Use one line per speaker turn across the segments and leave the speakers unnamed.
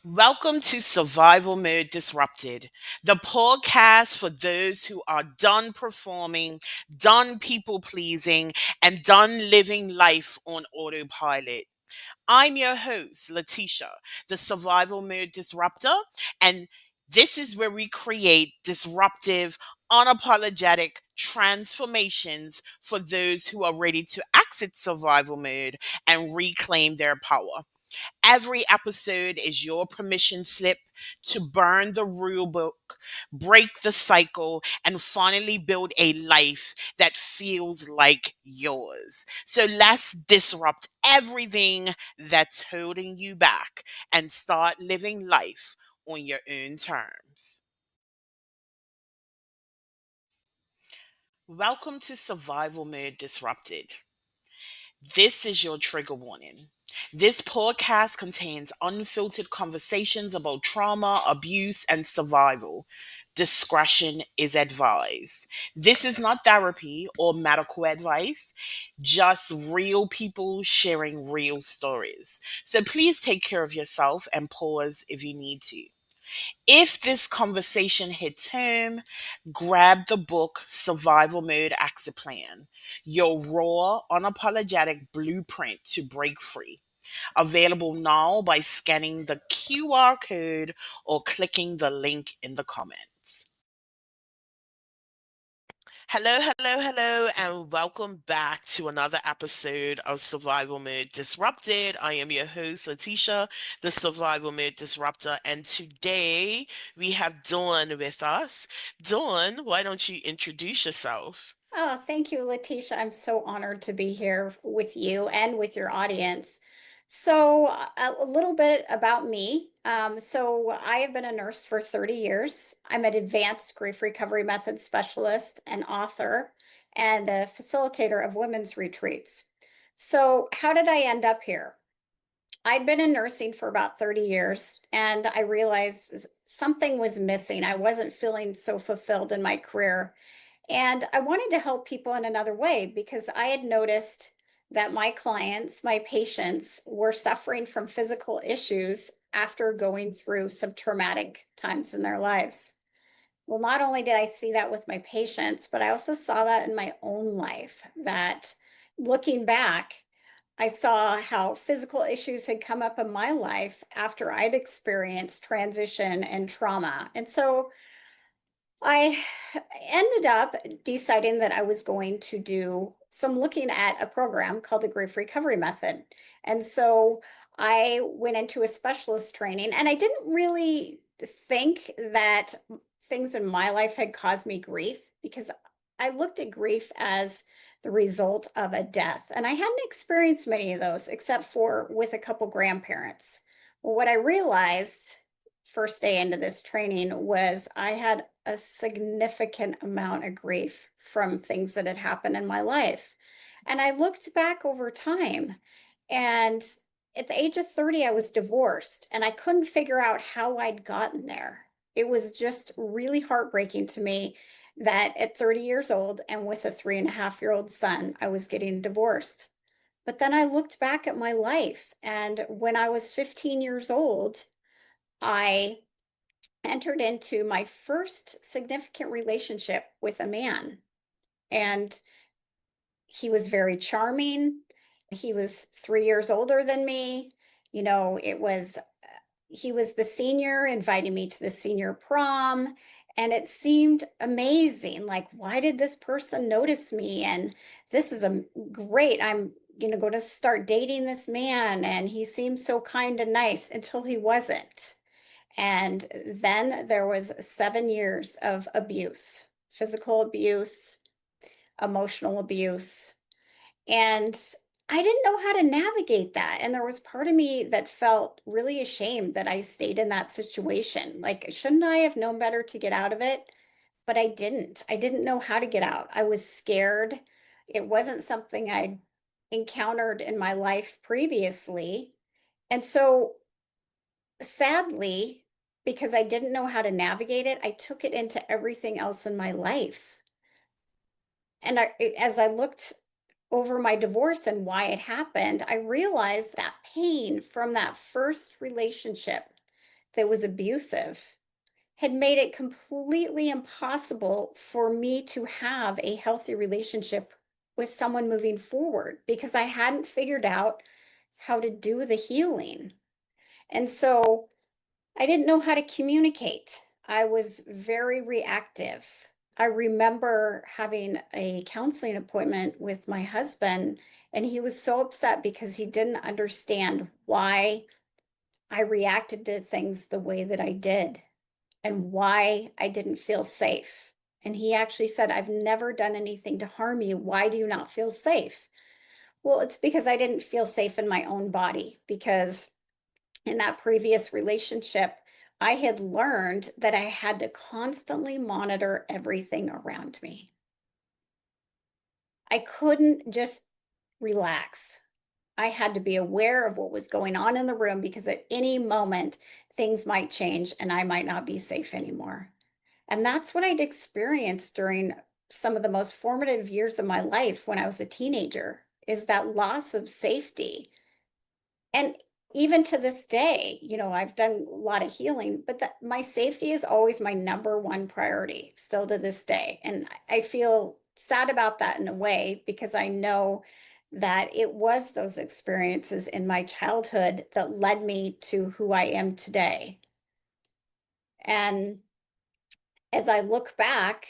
Welcome to Survival Mode Disrupted, the podcast for those who are done performing, done people pleasing, and done living life on autopilot. I'm your host, Letitia, the Survival Mode Disruptor, and this is where we create disruptive, unapologetic transformations for those who are ready to exit survival mode and reclaim their power. Every episode is your permission slip to burn the rule book, break the cycle, and finally build a life that feels like yours. So let's disrupt everything that's holding you back and start living life on your own terms. Welcome to Survival Mode Disrupted. This is your trigger warning. This podcast contains unfiltered conversations about trauma, abuse, and survival. Discretion is advised. This is not therapy or medical advice, just real people sharing real stories. So please take care of yourself and pause if you need to. If this conversation hits home, grab the book Survival Mode Exit Plan, your raw, unapologetic blueprint to break free. Available now by scanning the QR code or clicking the link in the comments. Hello, and welcome back to another episode of Survival Mode Disrupted. I am your host, Letitia, the Survival Mode Disruptor, and today we have Dawn with us. Dawn, why don't you introduce yourself?
Oh, thank you, Letitia. I'm so honored to be here with you and with your audience. A little bit about me. I have been a nurse for 30 years. I'm an advanced grief recovery method specialist, an author, and a facilitator of women's retreats. So, how did I end up here? I'd been in nursing for about 30 years, and I realized something was missing. I wasn't feeling so fulfilled in my career. And I wanted to help people in another way because I had noticed that my clients, my patients, were suffering from physical issues after going through some traumatic times in their lives. Well, not only did I see that with my patients, but I also saw that in my own life. That looking back, I saw how physical issues had come up in my life after I'd experienced transition and trauma. I ended up deciding that I was going to do some looking at a program called the Grief Recovery Method. I went into a specialist training, and I didn't really think that things in my life had caused me grief because I looked at grief as the result of a death. And I hadn't experienced many of those except for with a couple grandparents. Well, what I realized first day into this training was I had a significant amount of grief from things that had happened in my life. And I looked back over time, and at the age of 30, I was divorced, and I couldn't figure out how I'd gotten there. It was just really heartbreaking to me that at 30 years old and with a 3.5-year-old son, I was getting divorced. But then I looked back at my life, and when I was 15 years old, I entered into my first significant relationship with a man. And he was very charming. He was 3 years older than me. He was the senior, inviting me to the senior prom. And it seemed amazing. Like, why did this person notice me? And this is a great. I'm going to start dating this man. And he seemed so kind and nice until he wasn't. And then there was 7 years of abuse, physical abuse, emotional abuse. And I didn't know how to navigate that. And there was part of me that felt really ashamed that I stayed in that situation. Like, shouldn't I have known better to get out of it? But I didn't. I didn't know how to get out. I was scared. It wasn't something I'd encountered in my life previously. And so sadly, because I didn't know how to navigate it, I took it into everything else in my life. As I looked over my divorce and why it happened, I realized that pain from that first relationship that was abusive had made it completely impossible for me to have a healthy relationship with someone moving forward because I hadn't figured out how to do the healing. And so I didn't know how to communicate. I was very reactive. I remember having a counseling appointment with my husband, and he was so upset because he didn't understand why I reacted to things the way that I did and why I didn't feel safe. And he actually said, I've never done anything to harm you. Why do you not feel safe? Well, it's because I didn't feel safe in my own body because in that previous relationship, I had learned that I had to constantly monitor everything around me. I couldn't just relax. I had to be aware of what was going on in the room because at any moment things might change and I might not be safe anymore. And that's what I'd experienced during some of the most formative years of my life when I was a teenager, is that loss of safety. And even to this day, I've done a lot of healing, but that my safety is always my number one priority still to this day. And I feel sad about that in a way because I know that it was those experiences in my childhood that led me to who I am today. And as I look back,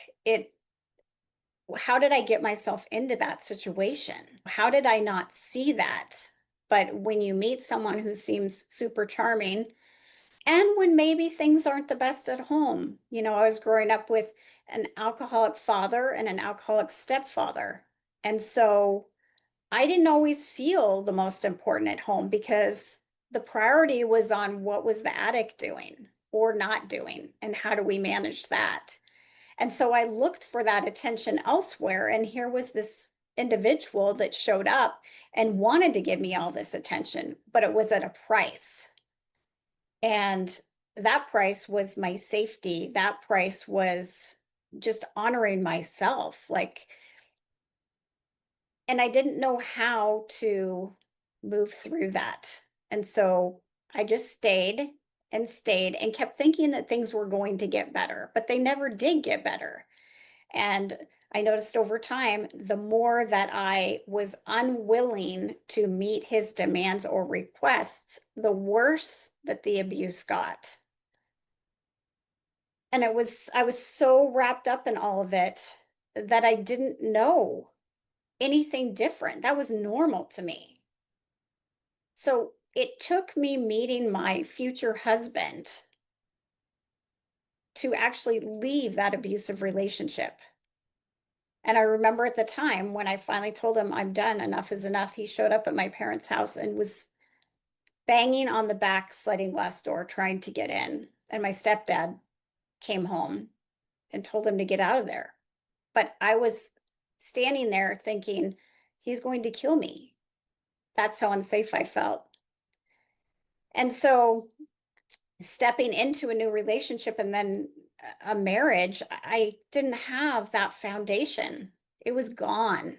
how did I get myself into that situation? How did I not see that? But when you meet someone who seems super charming, and when maybe things aren't the best at home, I was growing up with an alcoholic father and an alcoholic stepfather. And so I didn't always feel the most important at home because the priority was on what was the addict doing or not doing, and how do we manage that? And so I looked for that attention elsewhere. And here was this individual that showed up and wanted to give me all this attention, but it was at a price. And that price was my safety. That price was just honoring myself. And I didn't know how to move through that. And so I just stayed and kept thinking that things were going to get better, but they never did get better. And I noticed over time, the more that I was unwilling to meet his demands or requests, the worse that the abuse got. And I was so wrapped up in all of it that I didn't know anything different. That was normal to me. So it took me meeting my future husband to actually leave that abusive relationship. And I remember at the time when I finally told him I'm done, enough is enough, he showed up at my parents' house and was banging on the back sliding glass door trying to get in. And my stepdad came home and told him to get out of there. But I was standing there thinking, he's going to kill me. That's how unsafe I felt. And so stepping into a new relationship and then a marriage, I didn't have that foundation. It was gone.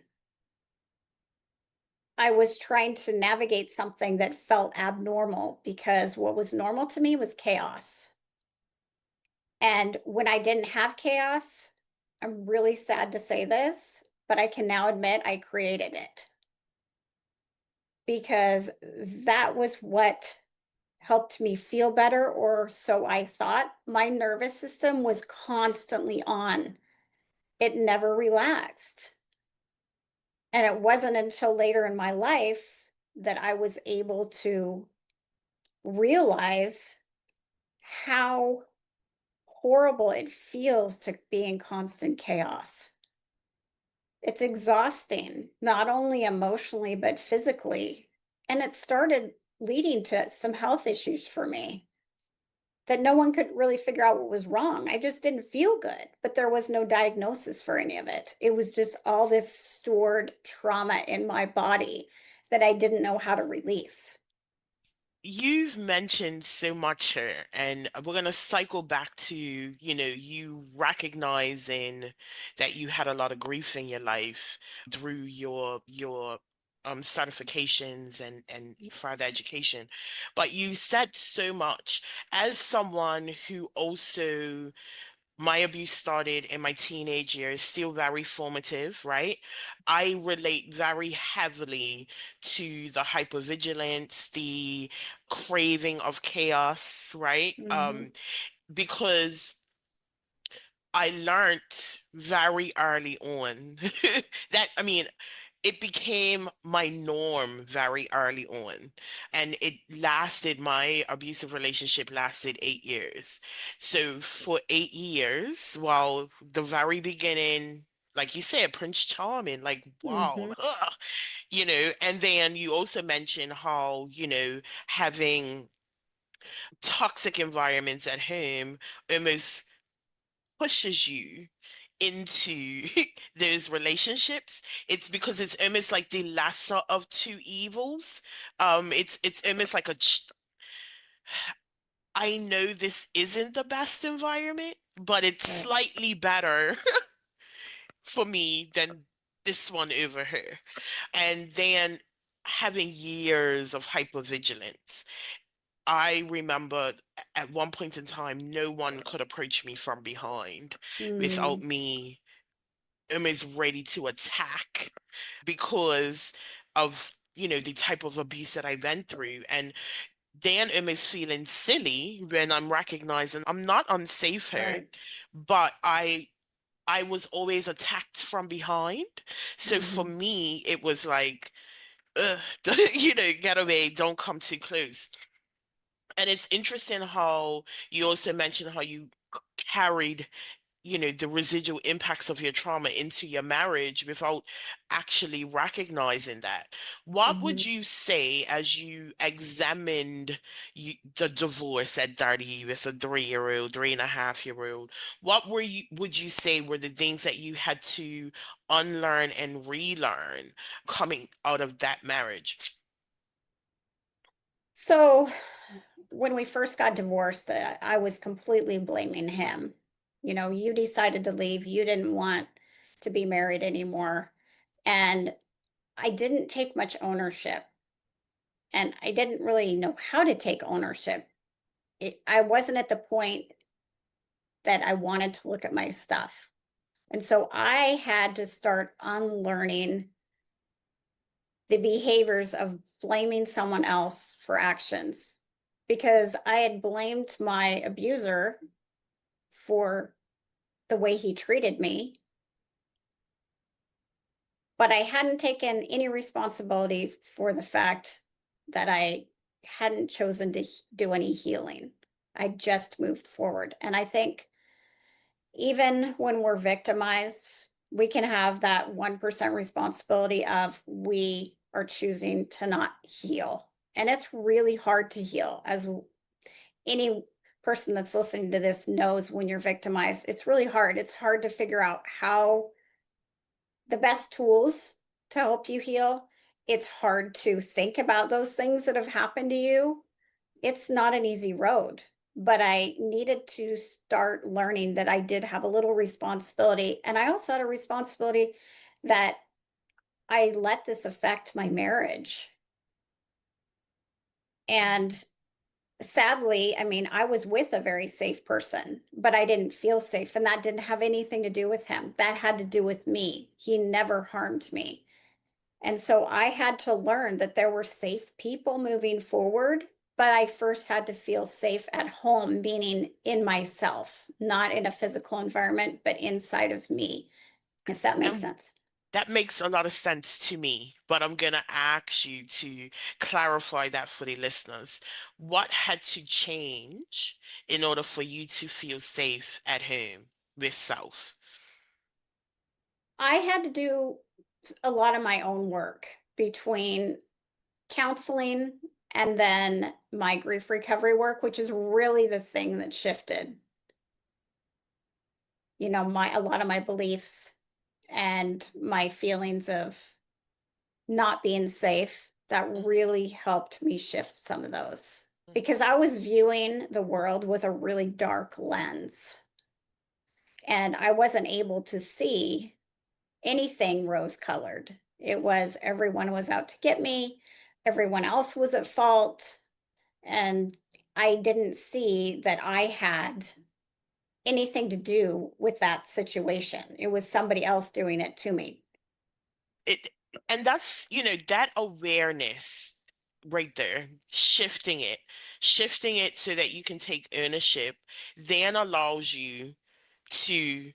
I was trying to navigate something that felt abnormal because what was normal to me was chaos. And when I didn't have chaos, I'm really sad to say this, but I can now admit I created it because that was what helped me feel better, or so I thought. My nervous system was constantly on, it never relaxed. And it wasn't until later in my life that I was able to realize how horrible it feels to be in constant chaos. It's exhausting, not only emotionally, but physically. And it started leading to some health issues for me that no one could really figure out what was wrong. I just didn't feel good, but there was no diagnosis for any of it. It was just all this stored trauma in my body that I didn't know how to release.
You've mentioned so much here, and we're going to cycle back to, you recognizing that you had a lot of grief in your life through your certifications and further education. But you said so much as someone who also my abuse started in my teenage years, still very formative, right? I relate very heavily to the hypervigilance, the craving of chaos, right?
Hmm.
Because I learned very early on that, I mean, it became my norm very early on. And my abusive relationship lasted 8 years. So for 8 years, well, the very beginning, like you said, Prince Charming, like, wow,
Hmm.
and then you also mentioned how, having toxic environments at home almost pushes you into those relationships. It's because it's almost like the lesser of two evils. It's almost like I know this isn't the best environment, but it's
Right.
slightly better for me than this one over here. And then having years of hypervigilance. I remember at one point in time, no one could approach me from behind without
Mm.
me almost ready to attack because of the type of abuse that I went through, and then almost feeling silly when I'm recognizing I'm not unsafe here,
Right.
but I was always attacked from behind. So for
Hmm.
me it was like, ugh, get away, don't come too close. And it's interesting how you also mentioned how you carried the residual impacts of your trauma into your marriage without actually recognizing that. What would
Hmm.
you say as you examined the divorce at 30 with a 3-year old, 3.5-year-old? What would you say were the things that you had to unlearn and relearn coming out of that marriage?
So when we first got divorced, I was completely blaming him. You decided to leave. You didn't want to be married anymore. And I didn't take much ownership. And I didn't really know how to take ownership. I wasn't at the point that I wanted to look at my stuff. And so I had to start unlearning the behaviors of blaming someone else for actions because I had blamed my abuser for the way he treated me, but I hadn't taken any responsibility for the fact that I hadn't chosen to do any healing. I just moved forward. And I think even when we're victimized, we can have that 1% responsibility of we are choosing to not heal. And it's really hard to heal. As any person that's listening to this knows, when you're victimized, it's really hard. It's hard to figure out how the best tools to help you heal. It's hard to think about those things that have happened to you. It's not an easy road, but I needed to start learning that I did have a little responsibility. And I also had a responsibility that I let this affect my marriage. And sadly, I mean, I was with a very safe person, but I didn't feel safe. And that didn't have anything to do with him. That had to do with me. He never harmed me. And so I had to learn that there were safe people moving forward, but I first had to feel safe at home, meaning in myself, not in a physical environment, but inside of me, if that makes
And
sense.
that makes a lot of sense to me, but I'm gonna ask you to clarify that for the listeners. What had to change in order for you to feel safe at home with self?
I had to do a lot of my own work between counseling and then my grief recovery work, which is really the thing that shifted, my a lot of my beliefs and my feelings of not being safe. That really helped me shift some of those because I was viewing the world with a really dark lens and I wasn't able to see anything rose colored. It was everyone was out to get me, everyone else was at fault, and I didn't see that I had anything to do with that situation. It was somebody else doing it to me.
It and that's, that awareness right there, shifting it so that you can take ownership, then allows you to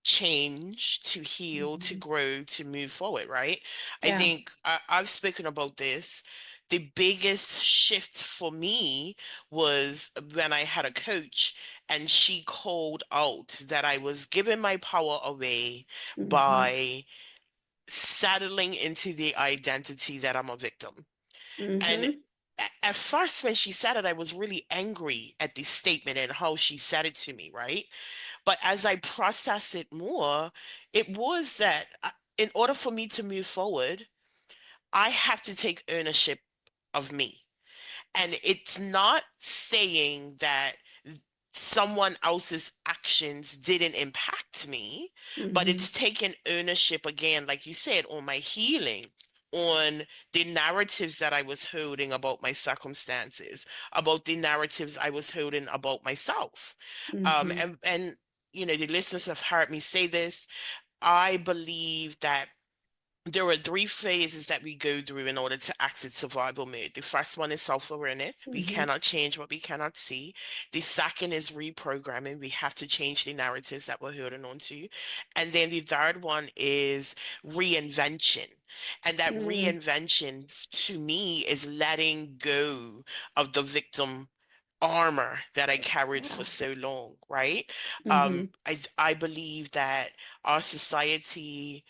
change, to heal, to
Mhm.
grow, to move forward, right? I
Yeah.
think I've spoken about this. The biggest shift for me was when I had a coach and she called out that I was giving my power away
Hmm.
by settling into the identity that I'm a victim. And
Hmm.
at first, when she said it, I was really angry at the statement and how she said it to me, right? But as I processed it more, it was that in order for me to move forward, I have to take ownership of me. And it's not saying that someone else's actions didn't impact me, but
Hmm.
it's taking ownership again, like you said, on my healing, on the narratives that I was holding about my circumstances, about the narratives I was holding about myself.
Hmm.
And the listeners have heard me say this. I believe that there are three phases that we go through in order to exit survival mode. The first one is self-awareness. We
Hmm.
cannot change what we cannot see. The second is reprogramming. We have to change the narratives that we're holding on to. And then the third one is reinvention. And that
Hmm.
reinvention to me is letting go of the victim armor that I carried for
Yeah.
so long, right?
Hmm.
I believe that our society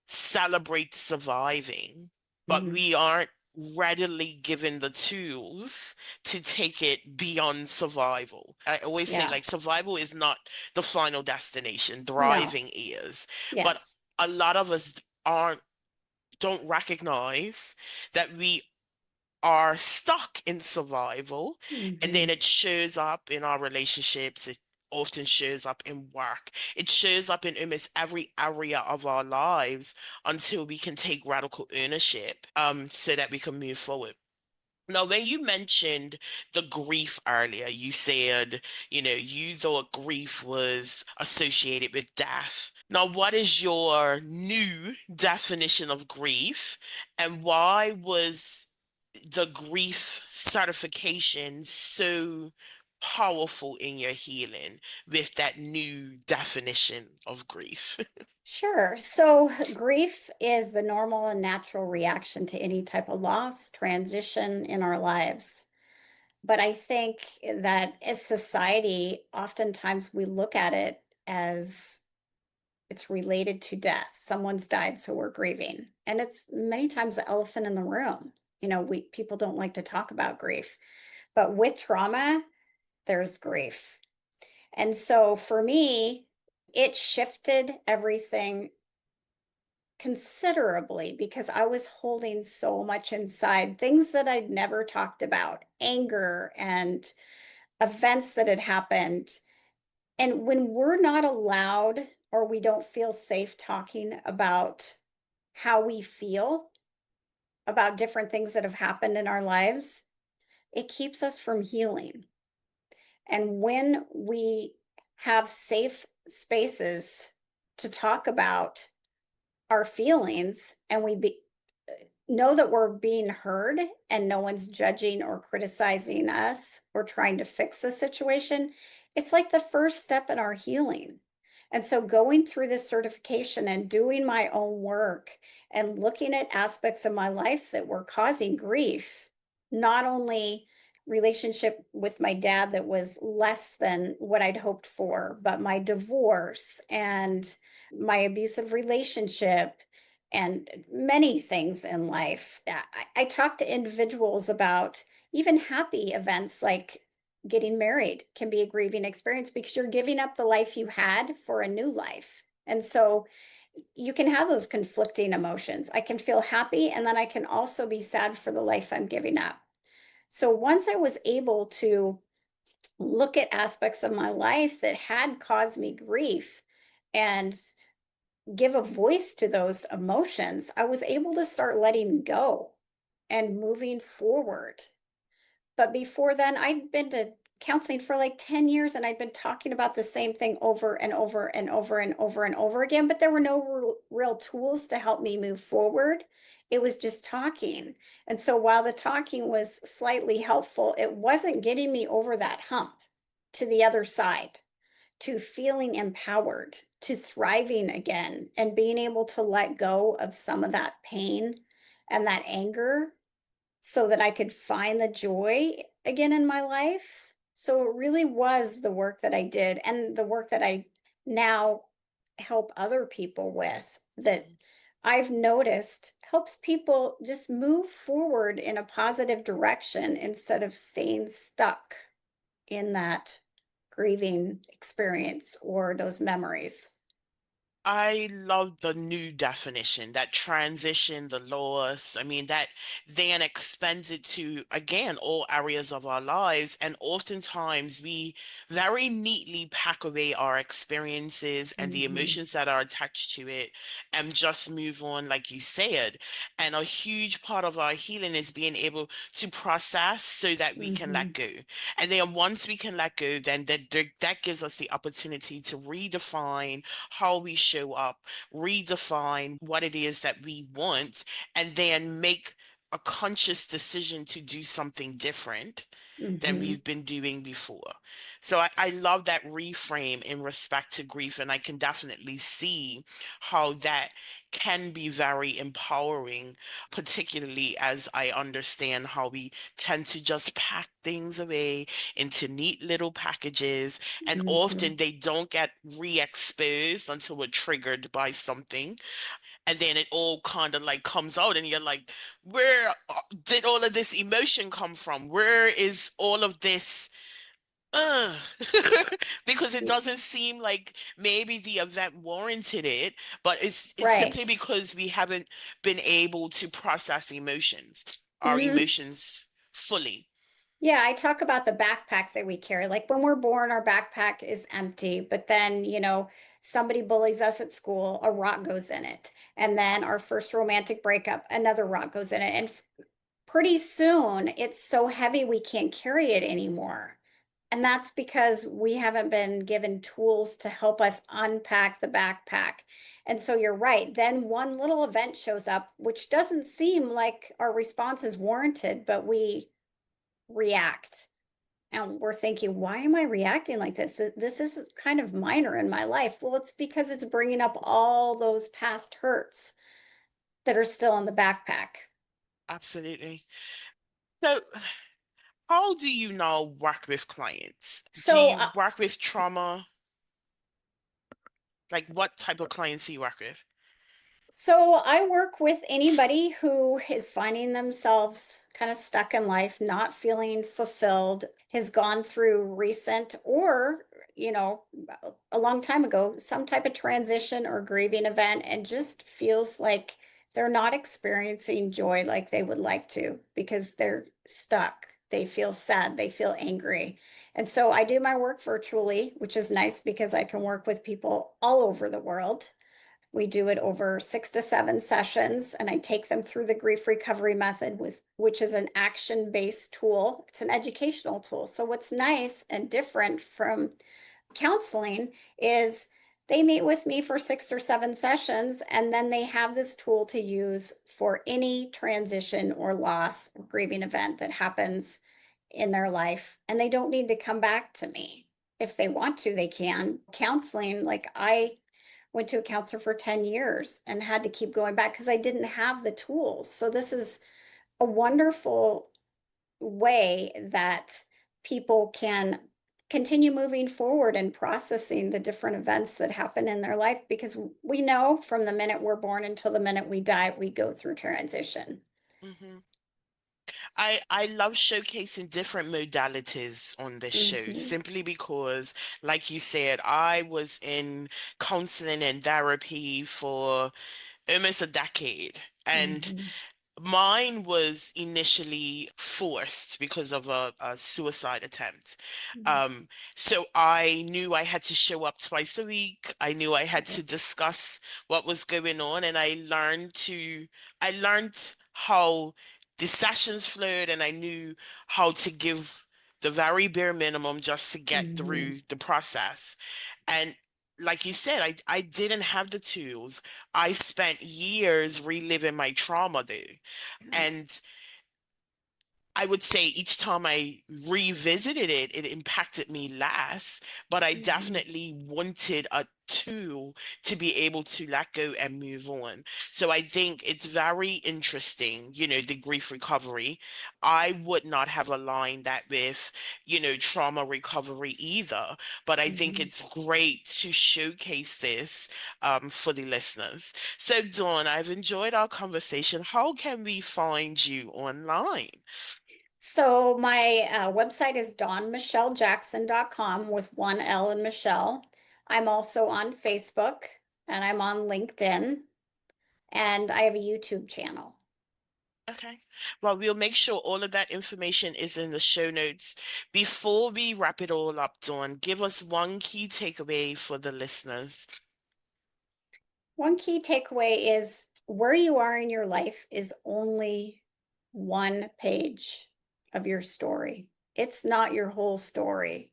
celebrate surviving, but
Hmm.
we aren't readily given the tools to take it beyond survival. I always say,
Yeah.
like, survival is not the final destination,
No.
thriving is. But
Yes.
a lot of us aren't don't recognize that we are stuck in survival, and then
Hmm.
it shows up in our relationships. It often shows up in work. It shows up in almost every area of our lives until we can take radical ownership, so that we can move forward. Now, when you mentioned the grief earlier, you said, you thought grief was associated with death. Now, what is your new definition of grief, and why was the grief certification so powerful in your healing with that new definition of grief?
Sure. So, grief is the normal and natural reaction to any type of loss, transition in our lives. But I think that as society, oftentimes we look at it as it's related to death. Someone's died, so we're grieving. And it's many times the elephant in the room. We people don't like to talk about grief. But with trauma, there's grief. And so for me, it shifted everything considerably because I was holding so much inside, things that I'd never talked about, anger and events that had happened. And when we're not allowed or we don't feel safe talking about how we feel about different things that have happened in our lives, it keeps us from healing. And when we have safe spaces to talk about our feelings and know that we're being heard and no one's judging or criticizing us or trying to fix the situation, it's like the first step in our healing. And so going through this certification and doing my own work and looking at aspects of my life that were causing grief, not only relationship with my dad that was less than what I'd hoped for, but my divorce and my abusive relationship and many things in life. I talk to individuals about even happy events like getting married can be a grieving experience because you're giving up the life you had for a new life. And so you can have those conflicting emotions. I can feel happy and then I can also be sad for the life I'm giving up. So once I was able to look at aspects of my life that had caused me grief and give a voice to those emotions, I was able to start letting go and moving forward. But before then, I'd been to counseling for like 10 years and I'd been talking about the same thing over and over and over and over and over again, but there were no real tools to help me move forward. It was just talking. And so while the talking was slightly helpful, it wasn't getting me over that hump to the other side, to feeling empowered, to thriving again, and being able to let go of some of that pain and that anger so that I could find the joy again in my life. So it really was the work that I did and the work that I now help other people with that
Mhm.
I've noticed helps people just move forward in a positive direction instead of staying stuck in that grieving experience or those memories.
I love the new definition, that transition, the loss. I mean, that then expands it to, again, all areas of our lives. And oftentimes we very neatly pack away our experiences and the
Hmm.
emotions that are attached to it and just move on, like you said. And a huge part of our healing is being able to process so that we can let
Hmm.
go. And then once we can let go, then that gives us the opportunity to redefine how we show up, redefine what it is that we want, and then make a conscious decision to do something different than
Hmm.
we've been doing before. So I love that reframe in respect to grief, and I can definitely see how that can be very empowering, particularly as I understand how we tend to just pack things away into neat little packages, and
Hmm.
often they don't get re-exposed until we're triggered by something, and then it all kind of like comes out and you're like, where did all of this emotion come from? Where is all of this uh, because it doesn't seem like maybe the event warranted it, but it's simply
Right.
because we haven't been able to process emotions, our
Hmm.
emotions fully.
Yeah, I talk about the backpack that we carry. Like when we're born, our backpack is empty, but then, somebody bullies us at school, a rock goes in it. And then our first romantic breakup, another rock goes in it. And pretty soon it's so heavy we can't carry it anymore. And that's because we haven't been given tools to help us unpack the backpack. And so you're right. Then one little event shows up, which doesn't seem like our response is warranted, but we react. And we're thinking, why am I reacting like this? This is kind of minor in my life. Well, it's because it's bringing up all those past hurts that are still in the backpack.
Absolutely. So, how do you now work with clients? Do
So,
you work with trauma? Like, what type of clients do you work with?
So I work with anybody who is finding themselves kind of stuck in life, not feeling fulfilled, has gone through recent or, you know, a long time ago, some type of transition or grieving event and just feels like they're not experiencing joy like they would like to because they're stuck. They feel sad, they feel angry. And so I do my work virtually, which is nice because I can work with people all over the world. We do it over 6 to 7 sessions, and I take them through the grief recovery method with which is an action-based tool. It's an educational tool. So what's nice and different from counseling is they meet with me for 6 or 7 sessions, and then they have this tool to use for any transition or loss or grieving event that happens in their life. And they don't need to come back to me. If they want to, they can. Counseling, like I went to a counselor for 10 years and had to keep going back because I didn't have the tools. So this is a wonderful way that people can continue moving forward and processing the different events that happen in their life because we know from the minute we're born until the minute we die, we go through transition.
Hmm. I love showcasing different modalities on this show
Hmm.
simply because, like you said, I was in counseling and therapy for almost a decade. And
Hmm.
Mine was initially forced because of a suicide attempt.
Mhm.
Um, so I knew I had to show up twice a week. I knew I had to
Right.
discuss what was going on, and I learned how the sessions flowed, and I knew how to give the very bare minimum just to get
Mhm.
through the process. And like you said, I didn't have the tools. I spent years reliving my trauma though. And I would say each time I revisited it, it impacted me less, but I
Mhm.
definitely wanted a tool to be able to let go and move on. So I think it's very interesting, the grief recovery. I would not have aligned that with, trauma recovery either, but I think
Mhm.
it's great to showcase this for the listeners. So, Dawn, I've enjoyed our conversation. How can we find you online?
So my website is dawnmichellejackson.com with one L in Michelle. I'm also on Facebook and I'm on LinkedIn and I have a YouTube channel.
Okay. Well, we'll make sure all of that information is in the show notes. Before we wrap it all up, Dawn, give us one key takeaway for the listeners.
One key takeaway is where you are in your life is only one page of your story. It's not your whole story.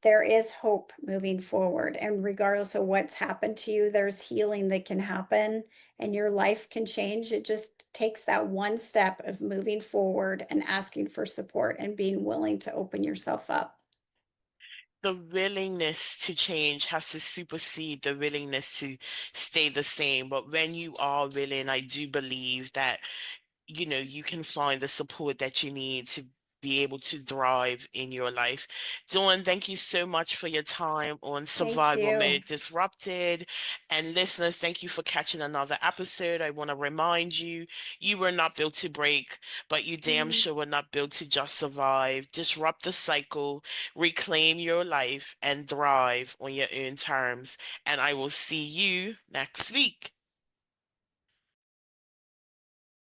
There is hope moving forward. And regardless of what's happened to you, there's healing that can happen and your life can change. It just takes that one step of moving forward and asking for support and being willing to open yourself up.
The willingness to change has to supersede the willingness to stay the same. But when you are willing, I do believe that you can find the support that you need to be able to thrive in your life. Dawn, thank you so much for your time on
Thank
Survival
you.
Mode Disrupted. And listeners, thank you for catching another episode. I want to remind you, you were not built to break, but you damn
Mhm.
sure were not built to just survive. Disrupt the cycle, reclaim your life, and thrive on your own terms. And I will see you next week.